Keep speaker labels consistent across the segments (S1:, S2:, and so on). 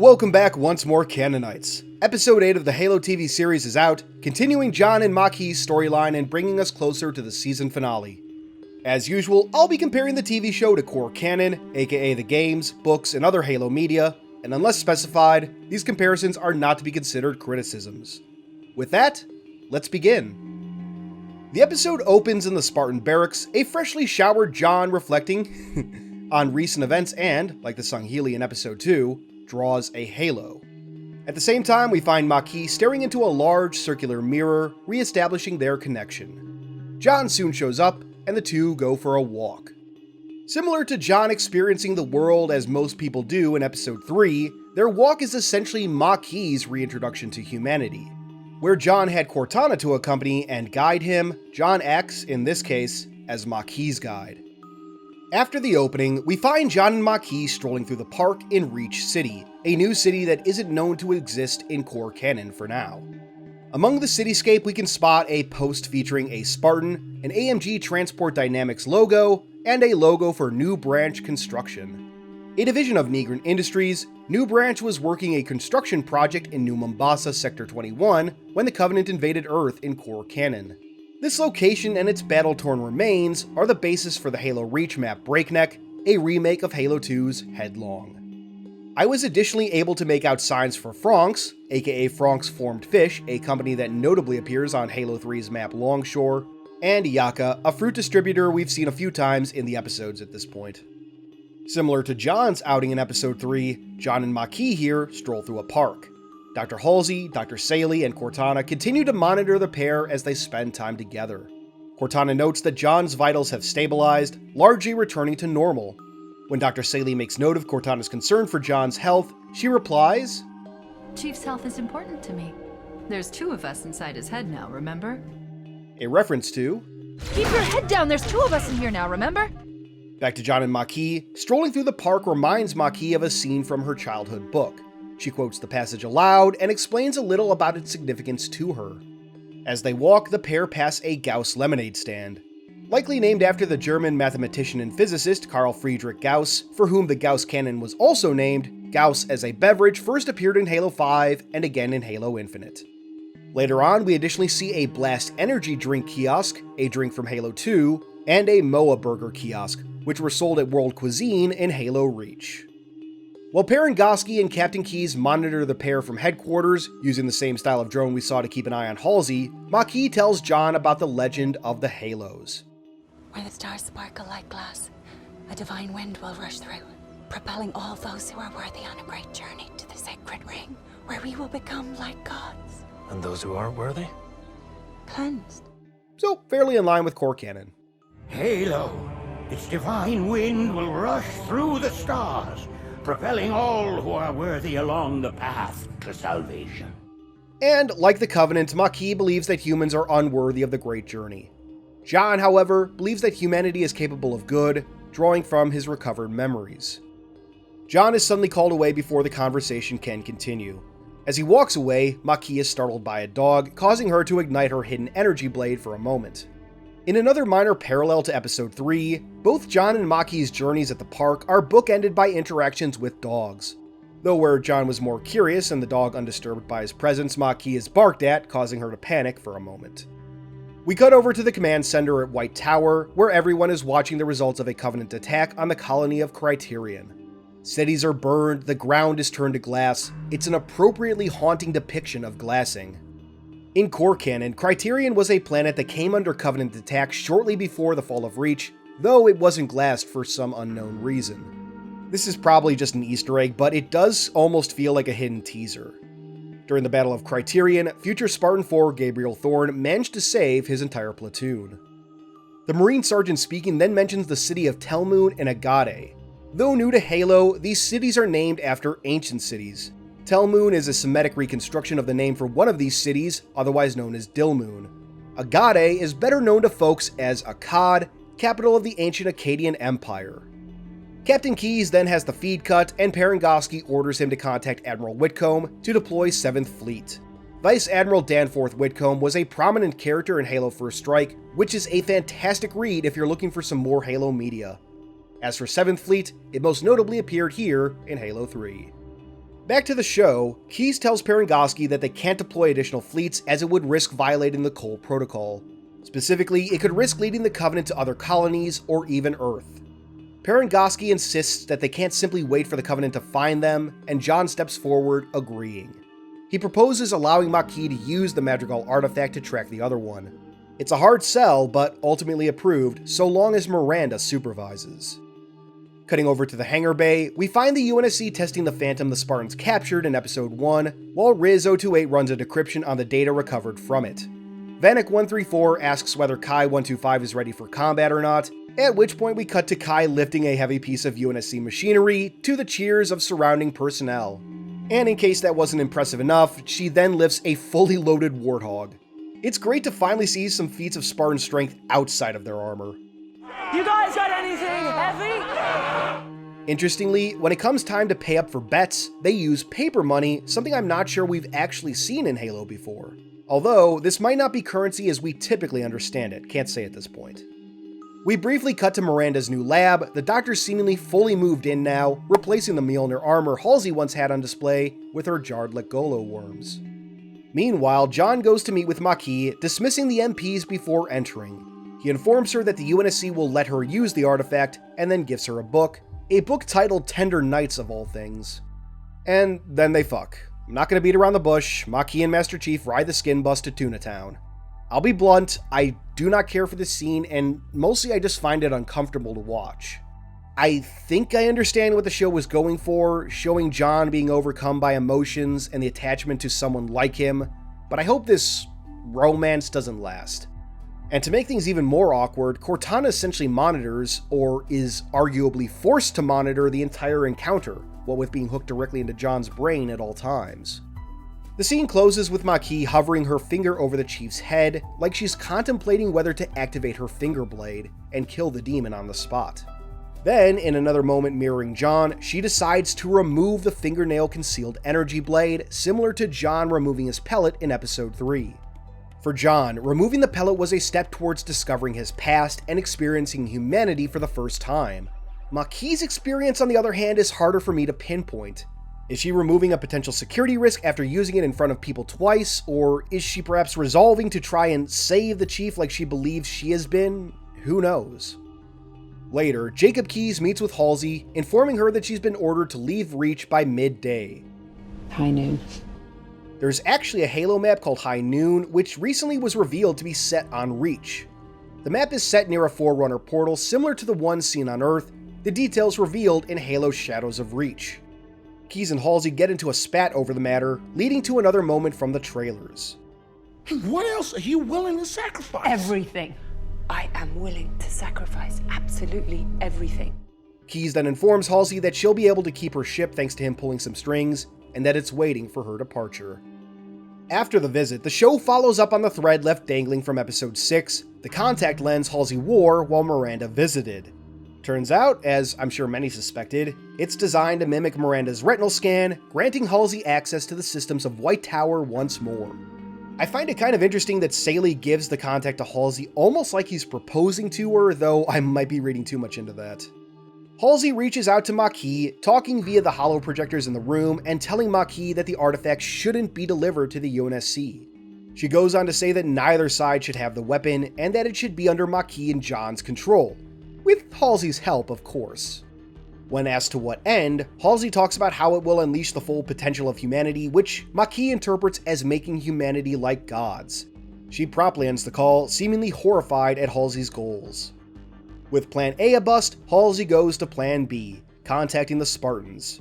S1: Welcome back once more, Canonites. Episode 8 of the Halo TV series is out, continuing John and Maquis' storyline and bringing us closer to the season finale. As usual, I'll be comparing the TV show to core canon, aka the games, books, and other Halo media, and unless specified, these comparisons are not to be considered criticisms. With that, let's begin. The episode opens in the Spartan barracks, a freshly showered John reflecting on recent events and, like the Sangheili in episode 2, draws a halo. At the same time, we find Maquis staring into a large circular mirror, re-establishing their connection. John soon shows up, and the two go for a walk. Similar to John experiencing the world as most people do in episode 3, their walk is essentially Maquis' reintroduction to humanity. Where John had Cortana to accompany and guide him, John acts, in this case, as Maquis' guide. After the opening, we find John and Maquis strolling through the park in Reach City, a new city that isn't known to exist in core canon for now. Among the cityscape, we can spot a post featuring a Spartan, an AMG Transport Dynamics logo, and a logo for New Branch Construction. A division of Negrin Industries, New Branch was working a construction project in New Mombasa Sector 21 when the Covenant invaded Earth in core canon. This location and its battle-torn remains are the basis for the Halo Reach map Breakneck, a remake of Halo 2's Headlong. I was additionally able to make out signs for Franx, aka Franx Formed Fish, a company that notably appears on Halo 3's map Longshore, and Yaka, a fruit distributor we've seen a few times in the episodes at this point. Similar to John's outing in episode 3, John and Maquis here stroll through a park. Dr. Halsey, Dr. Saley, and Cortana continue to monitor the pair as they spend time together. Cortana notes that John's vitals have stabilized, largely returning to normal. When Dr. Saley makes note of Cortana's concern for John's health, she replies,
S2: "Chief's health is important to me. There's 2 of us inside his head now, remember?"
S1: A reference to,
S3: "Keep your head down, there's 2 of us in here now, remember?"
S1: Back to John and Maquis, strolling through the park reminds Maquis of a scene from her childhood book. She quotes the passage aloud and explains a little about its significance to her. As they walk, the pair pass a Gauss lemonade stand. Likely named after the German mathematician and physicist Carl Friedrich Gauss, for whom the Gauss Canon was also named, Gauss as a beverage first appeared in Halo 5 and again in Halo Infinite. Later on, we additionally see a Blast energy drink kiosk, a drink from Halo 2, and a Moa burger kiosk, which were sold at World Cuisine in Halo Reach. While Parangoski and Captain Keyes monitor the pair from headquarters, using the same style of drone we saw to keep an eye on Halsey, Maquis tells John about the legend of the Halos.
S4: Where the stars sparkle like glass, a divine wind will rush through, propelling all those who are worthy on a great journey to the sacred ring, where we will become like gods.
S5: And those who aren't worthy?
S4: Cleansed.
S1: So, fairly in line with core canon.
S6: Halo, its divine wind will rush through the stars, propelling all who are worthy along the path to salvation.
S1: And, like the Covenant, Maquis believes that humans are unworthy of the Great Journey. John, however, believes that humanity is capable of good, drawing from his recovered memories. John is suddenly called away before the conversation can continue. As he walks away, Maquis is startled by a dog, causing her to ignite her hidden energy blade for a moment. In another minor parallel to episode 3, both John and Maquis' journeys at the park are bookended by interactions with dogs. Though where John was more curious and the dog undisturbed by his presence, Maquis is barked at, causing her to panic for a moment. We cut over to the command center at White Tower, where everyone is watching the results of a Covenant attack on the colony of Criterion. Cities are burned, the ground is turned to glass. It's an appropriately haunting depiction of glassing. In core canon, Criterion was a planet that came under Covenant attack shortly before the fall of Reach, though it wasn't glassed for some unknown reason. This is probably just an Easter egg, but it does almost feel like a hidden teaser. During the Battle of Criterion, future Spartan 4 Gabriel Thorne managed to save his entire platoon. The Marine Sergeant speaking then mentions the city of Telmoon and Agade. Though new to Halo, these cities are named after ancient cities. Telmoon is a Semitic reconstruction of the name for one of these cities, otherwise known as Dilmoon. Agade is better known to folks as Akkad, capital of the ancient Akkadian Empire. Captain Keyes then has the feed cut, and Parangoski orders him to contact Admiral Whitcomb to deploy 7th Fleet. Vice Admiral Danforth Whitcomb was a prominent character in Halo First Strike, which is a fantastic read if you're looking for some more Halo media. As for 7th Fleet, it most notably appeared here in Halo 3. Back to the show, Keyes tells Parangoski that they can't deploy additional fleets as it would risk violating the Cole Protocol. Specifically, it could risk leading the Covenant to other colonies or even Earth. Parangoski insists that they can't simply wait for the Covenant to find them, and John steps forward, agreeing. He proposes allowing Makee to use the Madrigal artifact to track the other one. It's a hard sell, but ultimately approved, so long as Miranda supervises. Cutting over to the hangar bay, we find the UNSC testing the Phantom the Spartans captured in Episode 1, while Riz 028 runs a decryption on the data recovered from it. Vanek 134 asks whether Kai 125 is ready for combat or not, at which point we cut to Kai lifting a heavy piece of UNSC machinery to the cheers of surrounding personnel. And in case that wasn't impressive enough, she then lifts a fully loaded Warthog. It's great to finally see some feats of Spartan strength outside of their armor.
S5: You guys got anything heavy?
S1: Interestingly, when it comes time to pay up for bets, they use paper money, something I'm not sure we've actually seen in Halo before. Although, this might not be currency as we typically understand it, can't say at this point. We briefly cut to Miranda's new lab, the doctor's seemingly fully moved in now, replacing the Mjolnir armor Halsey once had on display with her jarred Legolo worms. Meanwhile, John goes to meet with Makee, dismissing the MPs before entering. He informs her that the UNSC will let her use the artifact, and then gives her a book titled Tender Nights of all things. And then they fuck. I'm not gonna beat around the bush, Makee and Master Chief ride the skin bus to Tuna Town. I'll be blunt, I do not care for this scene, and mostly I just find it uncomfortable to watch. I think I understand what the show was going for, showing John being overcome by emotions and the attachment to someone like him, but I hope this romance doesn't last. And to make things even more awkward, Cortana essentially monitors, or is arguably forced to monitor, the entire encounter, what with being hooked directly into John's brain at all times. The scene closes with Makee hovering her finger over the Chief's head, like she's contemplating whether to activate her finger blade and kill the demon on the spot. Then, in another moment mirroring John, she decides to remove the fingernail-concealed energy blade, similar to John removing his pellet in Episode 3. For John, removing the pellet was a step towards discovering his past and experiencing humanity for the first time. Makee's experience, on the other hand, is harder for me to pinpoint. Is she removing a potential security risk after using it in front of people twice, or is she perhaps resolving to try and save the Chief like she believes she has been? Who knows? Later, Jacob Keyes meets with Halsey, informing her that she's been ordered to leave Reach by midday.
S7: High noon.
S1: There's actually a Halo map called High Noon, which recently was revealed to be set on Reach. The map is set near a Forerunner portal similar to the one seen on Earth, the details revealed in Halo Shadows of Reach. Keyes and Halsey get into a spat over the matter, leading to another moment from the trailers.
S6: What else are you willing to sacrifice?
S7: Everything. I am willing to sacrifice absolutely everything.
S1: Keyes then informs Halsey that she'll be able to keep her ship thanks to him pulling some strings, and that it's waiting for her departure. After the visit, the show follows up on the thread left dangling from Episode 6, the contact lens Halsey wore while Miranda visited. Turns out, as I'm sure many suspected, it's designed to mimic Miranda's retinal scan, granting Halsey access to the systems of White Tower once more. I find it kind of interesting that Saley gives the contact to Halsey almost like he's proposing to her, though I might be reading too much into that. Halsey reaches out to Makee, talking via the holo projectors in the room and telling Makee that the artifact shouldn't be delivered to the UNSC. She goes on to say that neither side should have the weapon and that it should be under Makee and John's control. With Halsey's help, of course. When asked to what end, Halsey talks about how it will unleash the full potential of humanity, which Makee interprets as making humanity like gods. She promptly ends the call, seemingly horrified at Halsey's goals. With Plan A a bust, Halsey goes to Plan B, contacting the Spartans.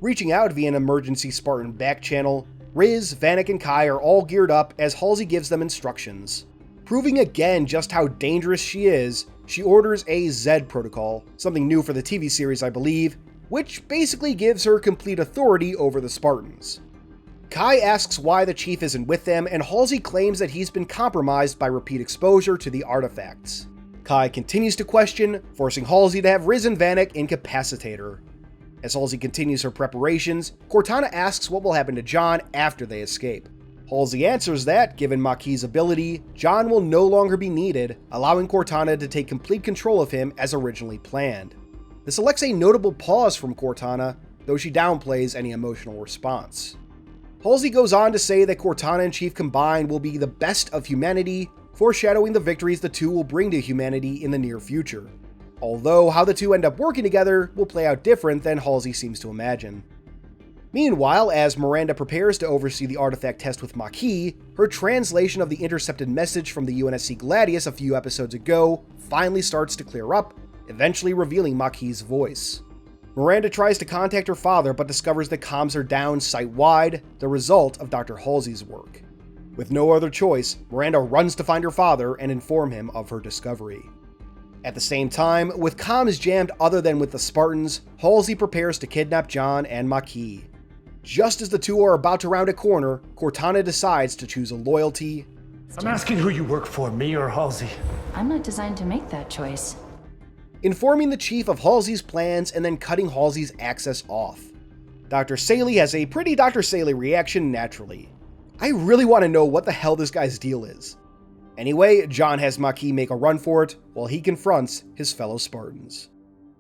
S1: Reaching out via an emergency Spartan back channel, Riz, Vanek, and Kai are all geared up as Halsey gives them instructions. Proving again just how dangerous she is, she orders a Z protocol, something new for the TV series I believe, which basically gives her complete authority over the Spartans. Kai asks why the Chief isn't with them, and Halsey claims that he's been compromised by repeat exposure to the artifacts. Kai continues to question, forcing Halsey to have Riz and Vanek incapacitate her. As Halsey continues her preparations, Cortana asks what will happen to John after they escape. Halsey answers that, given Makee's ability, John will no longer be needed, allowing Cortana to take complete control of him as originally planned. This elects a notable pause from Cortana, though she downplays any emotional response. Halsey goes on to say that Cortana and Chief combined will be the best of humanity, foreshadowing the victories the two will bring to humanity in the near future. Although how the two end up working together will play out different than Halsey seems to imagine. Meanwhile, as Miranda prepares to oversee the artifact test with Maquis, her translation of the intercepted message from the UNSC Gladius a few episodes ago finally starts to clear up, eventually revealing Maquis' voice. Miranda tries to contact her father but discovers that comms are down site-wide, the result of Dr. Halsey's work. With no other choice, Miranda runs to find her father and inform him of her discovery. At the same time, with comms jammed other than with the Spartans, Halsey prepares to kidnap John and Maquis. Just as the two are about to round a corner, Cortana decides to choose a loyalty.
S8: I'm asking who you work for, me or Halsey.
S2: I'm not designed to make that choice.
S1: Informing the Chief of Halsey's plans and then cutting Halsey's access off. Dr. Saley has a pretty Dr. Saley reaction naturally. I really want to know what the hell this guy's deal is. Anyway, John has Maquis make a run for it, while he confronts his fellow Spartans.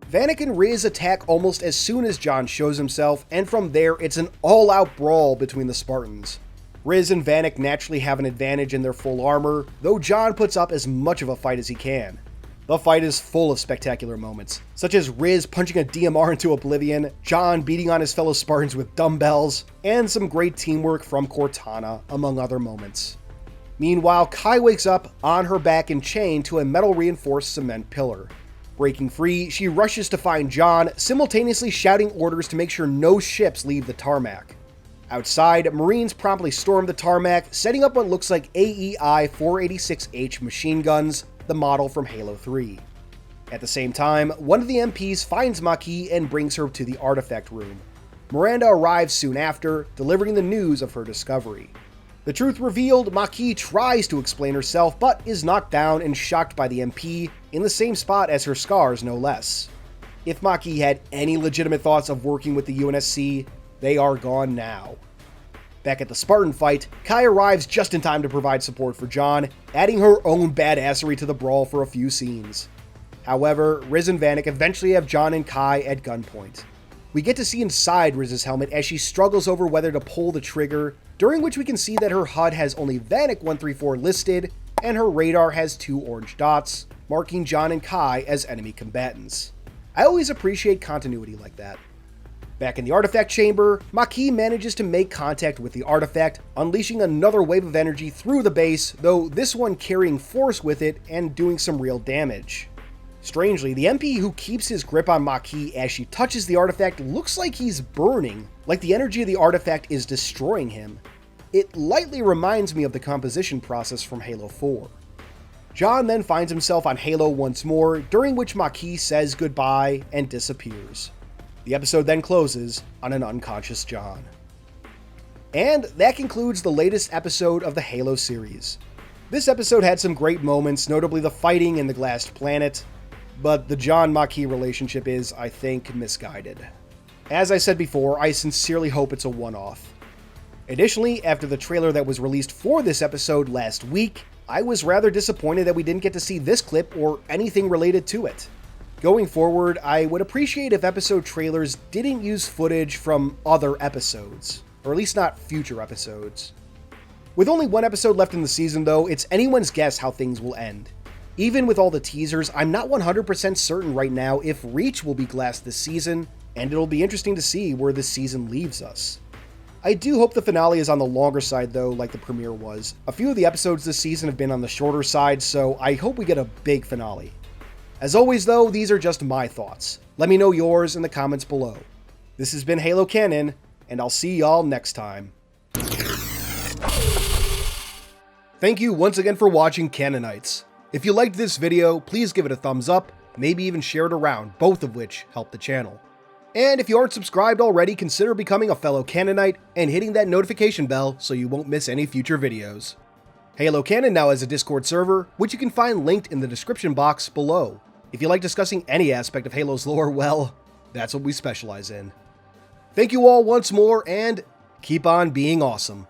S1: Vanek and Riz attack almost as soon as John shows himself, and from there it's an all-out brawl between the Spartans. Riz and Vanek naturally have an advantage in their full armor, though John puts up as much of a fight as he can. The fight is full of spectacular moments, such as Riz punching a DMR into oblivion, John beating on his fellow Spartans with dumbbells, and some great teamwork from Cortana, among other moments. Meanwhile, Kai wakes up on her back and chained to a metal-reinforced cement pillar. Breaking free, she rushes to find John, simultaneously shouting orders to make sure no ships leave the tarmac. Outside, Marines promptly storm the tarmac, setting up what looks like AEI 486H machine guns, the model from Halo 3. At the same time, one of the MPs finds Maquis and brings her to the artifact room. Miranda arrives soon after, delivering the news of her discovery. The truth revealed, Maquis tries to explain herself, but is knocked down and shocked by the MP, in the same spot as her scars no less. If Maquis had any legitimate thoughts of working with the UNSC, they are gone now. Back at the Spartan fight, Kai arrives just in time to provide support for John, adding her own badassery to the brawl for a few scenes. However, Riz and Vanek eventually have John and Kai at gunpoint. We get to see inside Riz's helmet as she struggles over whether to pull the trigger, during which we can see that her HUD has only Vanek 134 listed, and her radar has 2 orange dots, marking John and Kai as enemy combatants. I always appreciate continuity like that. Back in the artifact chamber, Maquis manages to make contact with the artifact, unleashing another wave of energy through the base, though this one carrying force with it and doing some real damage. Strangely, the MP who keeps his grip on Maquis as she touches the artifact looks like he's burning, like the energy of the artifact is destroying him. It lightly reminds me of the composition process from Halo 4. John then finds himself on Halo once more, during which Maquis says goodbye and disappears. The episode then closes on an unconscious John. And that concludes the latest episode of the Halo series. This episode had some great moments, notably the fighting in the glassed planet, but the John-Maquis relationship is, I think, misguided. As I said before, I sincerely hope it's a one-off. Additionally, after the trailer that was released for this episode last week, I was rather disappointed that we didn't get to see this clip or anything related to it. Going forward, I would appreciate if episode trailers didn't use footage from other episodes, or at least not future episodes. With only one episode left in the season though, it's anyone's guess how things will end. Even with all the teasers, I'm not 100% certain right now if Reach will be glassed this season, and it'll be interesting to see where this season leaves us. I do hope the finale is on the longer side though, like the premiere was. A few of the episodes this season have been on the shorter side, so I hope we get a big finale. As always though, these are just my thoughts. Let me know yours in the comments below. This has been Halo Canon, and I'll see y'all next time. Thank you once again for watching Canonites. If you liked this video, please give it a thumbs up, maybe even share it around, both of which help the channel. And if you aren't subscribed already, consider becoming a fellow Canonite and hitting that notification bell so you won't miss any future videos. Halo Canon now has a Discord server, which you can find linked in the description box below. If you like discussing any aspect of Halo's lore, well, that's what we specialize in. Thank you all once more, and keep on being awesome.